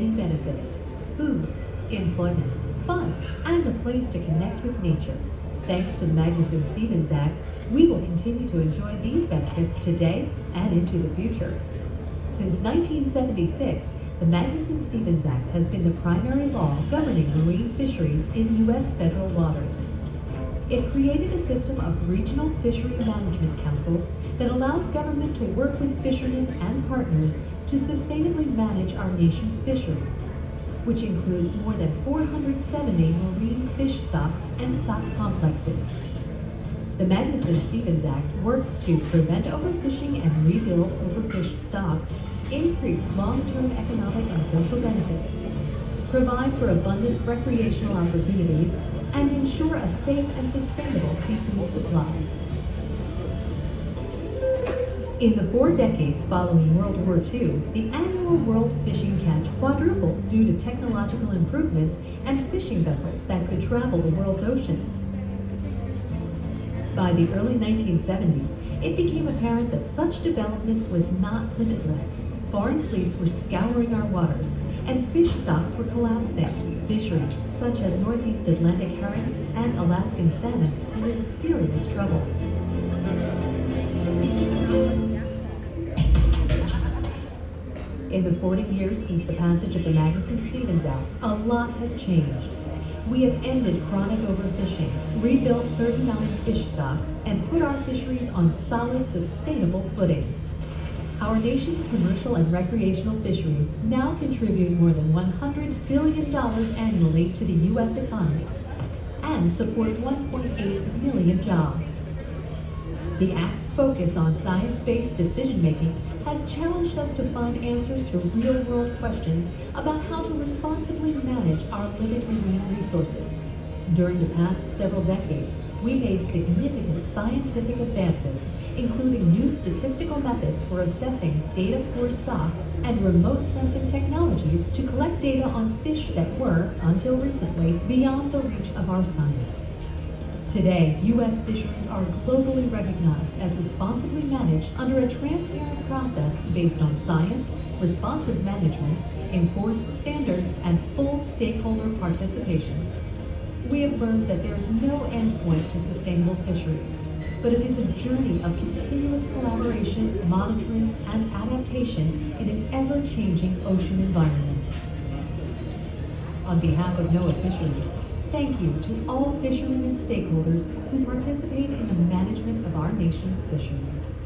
many benefits: food, employment, fun, and a place to connect with nature. Thanks to the Magnuson-Stevens Act, we will continue to enjoy these benefits today and into the future. Since 1976, the Magnuson-Stevens Act has been the primary law governing marine fisheries in U.S. federal waters. It created a system of regional fishery management councils that allows government to work with fishermen and partners to sustainably manage our nation's fisheries, which includes more than 470 marine fish stocks and stock complexes. The Magnuson-Stevens Act works to prevent overfishing and rebuild overfished stocks, increase long-term economic and social benefits, provide for abundant recreational opportunities, and ensure a safe and sustainable seafood supply. In the 4 decades following World War II, the annual world fishing catch quadrupled due to technological improvements and fishing vessels that could travel the world's oceans. By the early 1970s, it became apparent that such development was not limitless. Foreign fleets were scouring our waters, and fish stocks were collapsing. Fisheries such as Northeast Atlantic herring and Alaskan salmon were in serious trouble. In the 40 years since the passage of the Magnuson-Stevens Act, a lot has changed. We have ended chronic overfishing, rebuilt 39 fish stocks, and put our fisheries on solid, sustainable footing. Our nation's commercial and recreational fisheries now contribute more than $100 billion annually to the U.S. economy and support 1.8 million jobs. The Act's focus on science-based decision-making has challenged us to find answers to real-world questions about how to responsibly manage our limited marine resources. During the past several decades, we made significant scientific advances, including new statistical methods for assessing data-poor stocks and remote sensing technologies to collect data on fish that were, until recently, beyond the reach of our science. Today, U.S. fisheries are globally recognized as responsibly managed under a transparent process based on science, responsive management, enforced standards, and full stakeholder participation. We have learned that there is no endpoint to sustainable fisheries, but it is a journey of continuous collaboration, monitoring, and adaptation in an ever-changing ocean environment. On behalf of NOAA Fisheries, thank you to all fishermen and stakeholders who participate in the management of our nation's fisheries.